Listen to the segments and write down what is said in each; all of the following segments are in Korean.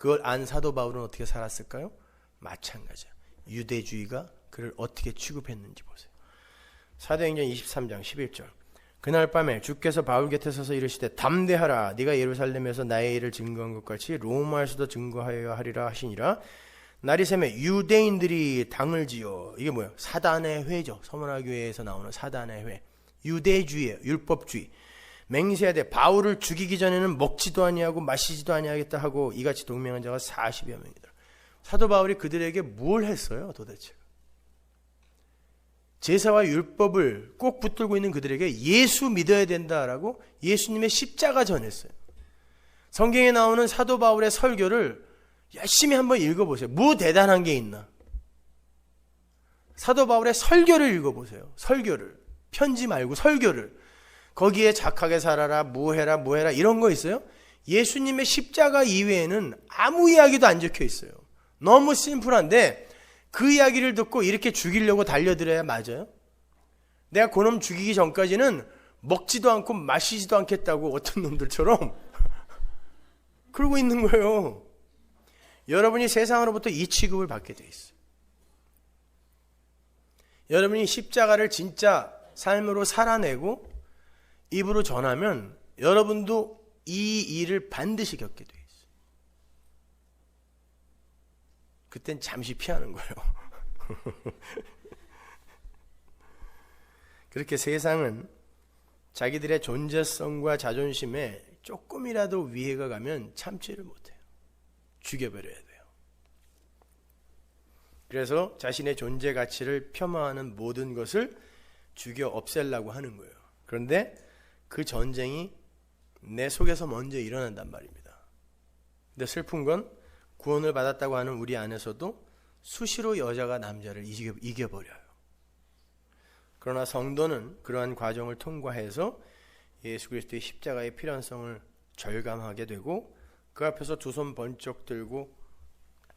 그걸 안 사도 바울은 어떻게 살았을까요? 마찬가지야. 유대주의가 그를 어떻게 취급했는지 보세요. 사도행전 23장 11절. 그날 밤에 주께서 바울 곁에 서서 이르시되 담대하라. 네가 예루살렘에서 나의 일을 증거한 것 같이 로마에서도 증거하여야 하리라 하시니라. 날이 새매 유대인들이 당을 지어, 이게 뭐예요? 사단의 회죠. 서문화교회에서 나오는 사단의 회. 유대주의예요. 율법주의. 맹세하되 바울을 죽이기 전에는 먹지도 아니하고 마시지도 아니하겠다 하고 이같이 동맹한 자가 40여 명이더라. 사도 바울이 그들에게 뭘 했어요 도대체? 제사와 율법을 꼭 붙들고 있는 그들에게 예수 믿어야 된다라고 예수님의 십자가 전했어요. 성경에 나오는 사도 바울의 설교를 열심히 한번 읽어보세요. 뭐 대단한 게 있나? 사도 바울의 설교를 읽어보세요. 설교를. 편지 말고 설교를. 거기에 착하게 살아라, 뭐 해라 이런 거 있어요? 예수님의 십자가 이외에는 아무 이야기도 안 적혀 있어요. 너무 심플한데 그 이야기를 듣고 이렇게 죽이려고 달려들어야 맞아요? 내가 그놈 죽이기 전까지는 먹지도 않고 마시지도 않겠다고 어떤 놈들처럼 그러고 있는 거예요. 여러분이 세상으로부터 이 취급을 받게 돼 있어요. 여러분이 십자가를 진짜 삶으로 살아내고 입으로 전하면 여러분도 이 일을 반드시 겪게 돼 있어요. 그땐 잠시 피하는 거예요. 그렇게 세상은 자기들의 존재성과 자존심에 조금이라도 위해가 가면 참지를 못해요. 죽여버려야 돼요. 그래서 자신의 존재 가치를 폄하하는 모든 것을 죽여 없애려고 하는 거예요. 그런데 그 전쟁이 내 속에서 먼저 일어난단 말입니다. 근데 슬픈 건 구원을 받았다고 하는 우리 안에서도 수시로 여자가 남자를 이겨버려요. 그러나 성도는 그러한 과정을 통과해서 예수 그리스도의 십자가의 필요성을 절감하게 되고 그 앞에서 두 손 번쩍 들고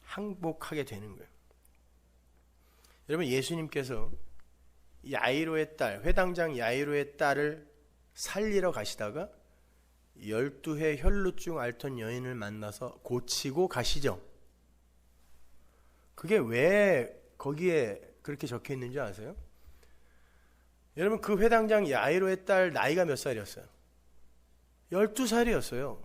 항복하게 되는 거예요. 여러분, 예수님께서 야이로의 딸, 회당장 야이로의 딸을 살리러 가시다가 12해 혈루증 앓던 여인을 만나서 고치고 가시죠. 그게 왜 거기에 그렇게 적혀 있는지 아세요? 여러분, 그 회당장 야이로의 딸 나이가 몇 살이었어요? 12살이었어요.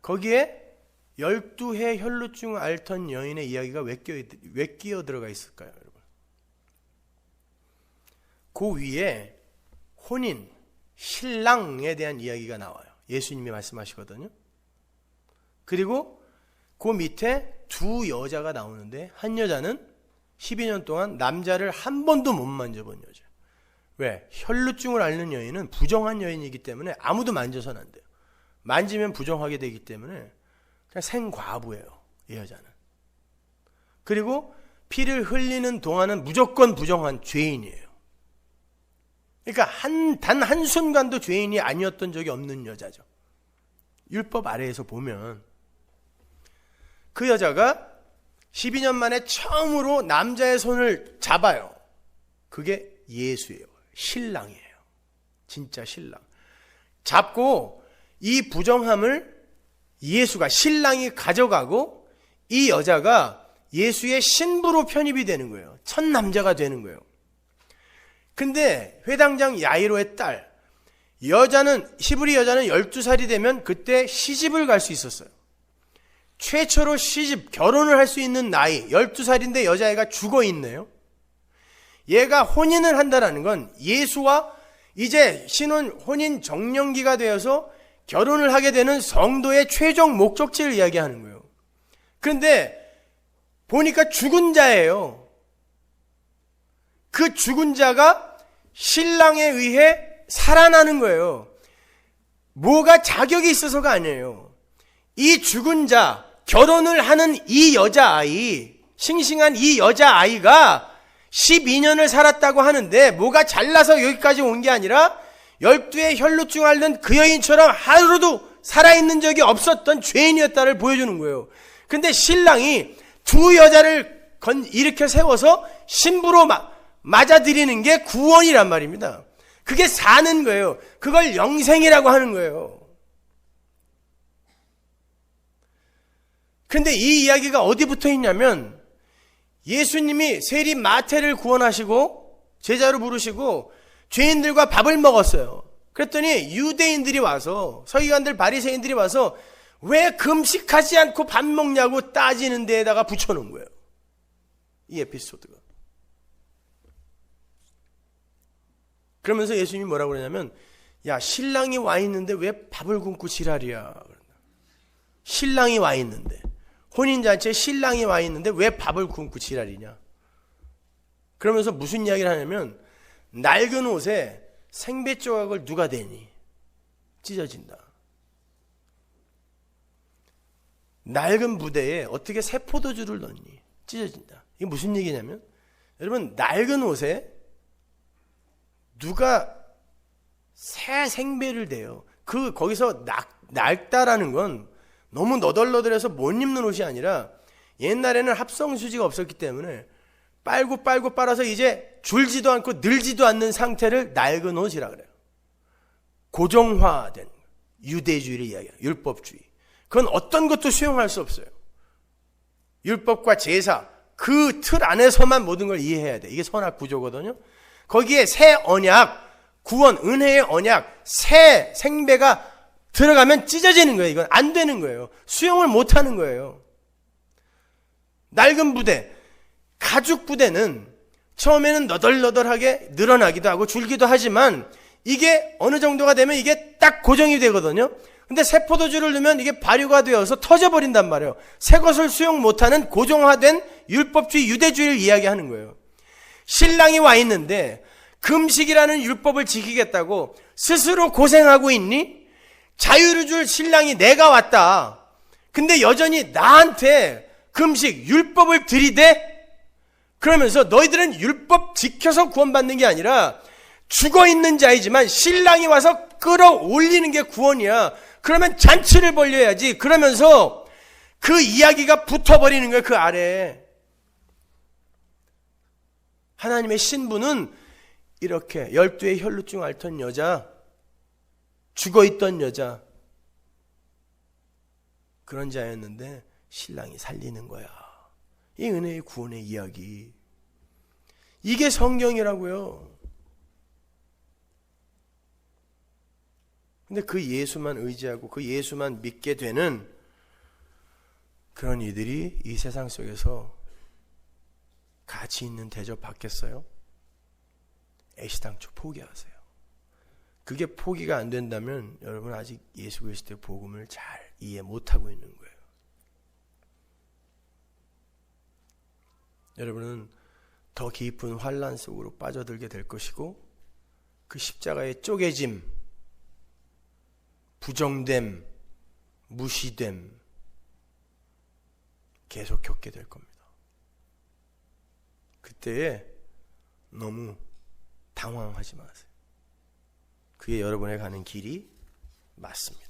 거기에 12해 혈루증 앓던 여인의 이야기가 왜 끼어 들어가 있을까요, 여러분? 그 위에 혼인, 신랑에 대한 이야기가 나와요. 예수님이 말씀하시거든요. 그리고 그 밑에 두 여자가 나오는데 한 여자는 12년 동안 남자를 한 번도 못 만져본 여자. 왜? 혈루증을 앓는 여인은 부정한 여인이기 때문에 아무도 만져서는 안 돼요. 만지면 부정하게 되기 때문에 그냥 생과부예요, 이 여자는. 그리고 피를 흘리는 동안은 무조건 부정한 죄인이에요. 그러니까 단 한순간도 죄인이 아니었던 적이 없는 여자죠. 율법 아래에서 보면 그 여자가 12년 만에 처음으로 남자의 손을 잡아요. 그게 예수예요. 신랑이에요. 진짜 신랑. 잡고 이 부정함을 예수가, 신랑이 가져가고 이 여자가 예수의 신부로 편입이 되는 거예요. 첫 남자가 되는 거예요. 근데 회당장 야이로의 딸, 히브리 여자는 12살이 되면 그때 시집을 갈 수 있었어요. 최초로 결혼을 할 수 있는 나이, 12살인데 여자애가 죽어 있네요. 얘가 혼인을 한다는 건 예수와 이제 혼인 정령기가 되어서 결혼을 하게 되는 성도의 최종 목적지를 이야기하는 거예요. 그런데 보니까 죽은 자예요. 그 죽은 자가 신랑에 의해 살아나는 거예요. 뭐가 자격이 있어서가 아니에요. 이 죽은 자, 결혼을 하는 이 여자아이, 싱싱한 이 여자아이가 12년을 살았다고 하는데 뭐가 잘나서 여기까지 온 게 아니라 12의 혈루증 앓는 그 여인처럼 하루도 살아있는 적이 없었던 죄인이었다를 보여주는 거예요. 근데 신랑이 두 여자를 일으켜 세워서 신부로 맞아들이는 게 구원이란 말입니다. 그게 사는 거예요. 그걸 영생이라고 하는 거예요. 그런데 이 이야기가 어디 붙어 있냐면 예수님이 세리 마태를 구원하시고 제자로 부르시고 죄인들과 밥을 먹었어요. 그랬더니 유대인들이 와서, 서기관들 바리새인들이 와서 왜 금식하지 않고 밥 먹냐고 따지는 데에다가 붙여놓은 거예요. 이 에피소드가. 그러면서 예수님이 뭐라고 그러냐면, 야, 신랑이 와 있는데 왜 밥을 굶고 지랄이야. 신랑이 와 있는데, 혼인잔치에 신랑이 와 있는데 왜 밥을 굶고 지랄이냐. 그러면서 무슨 이야기를 하냐면, 낡은 옷에 생배 조각을 누가 대니? 찢어진다. 낡은 부대에 어떻게 새 포도주를 넣니? 찢어진다. 이게 무슨 얘기냐면, 여러분, 낡은 옷에 누가 새 생배를 대요. 거기서 낡다라는 건 너무 너덜너덜해서 못 입는 옷이 아니라, 옛날에는 합성수지가 없었기 때문에 빨고 빨아서 이제 줄지도 않고 늘지도 않는 상태를 낡은 옷이라 그래요. 고정화된 유대주의를 이야기해요. 율법주의. 그건 어떤 것도 수용할 수 없어요. 율법과 제사, 그 틀 안에서만 모든 걸 이해해야 돼. 이게 선악 구조거든요. 거기에 새 언약, 구원, 은혜의 언약, 새 생배가 들어가면 찢어지는 거예요. 이건 안 되는 거예요. 수용을 못 하는 거예요. 낡은 부대, 가죽 부대는 처음에는 너덜너덜하게 늘어나기도 하고 줄기도 하지만 이게 어느 정도가 되면 이게 딱 고정이 되거든요. 근데 새 포도주를 넣으면 이게 발효가 되어서 터져버린단 말이에요. 새 것을 수용 못하는 고정화된 율법주의, 유대주의를 이야기하는 거예요. 신랑이 와 있는데 금식이라는 율법을 지키겠다고 스스로 고생하고 있니? 자유를 줄 신랑이 내가 왔다. 근데 여전히 나한테 금식, 율법을 들이대? 그러면서 너희들은 율법 지켜서 구원받는 게 아니라 죽어있는 자이지만 신랑이 와서 끌어올리는 게 구원이야. 그러면 잔치를 벌려야지. 그러면서 그 이야기가 붙어버리는 거예요. 그 아래에. 하나님의 신부는 이렇게 12의 혈루증 앓던 여자, 죽어있던 여자, 그런 자였는데 신랑이 살리는 거야. 이 은혜의 구원의 이야기. 이게 성경이라고요. 근데 그 예수만 의지하고 그 예수만 믿게 되는 그런 이들이 이 세상 속에서 가치 있는 대접 받겠어요? 애시당초 포기하세요. 그게 포기가 안 된다면 여러분 아직 예수 그리스도의 복음을 잘 이해 못하고 있는 거예요. 여러분은 더 깊은 환난 속으로 빠져들게 될 것이고 그 십자가의 쪼개짐, 부정됨, 무시됨 계속 겪게 될 겁니다. 그때에 너무 당황하지 마세요. 그게 여러분의 가는 길이 맞습니다.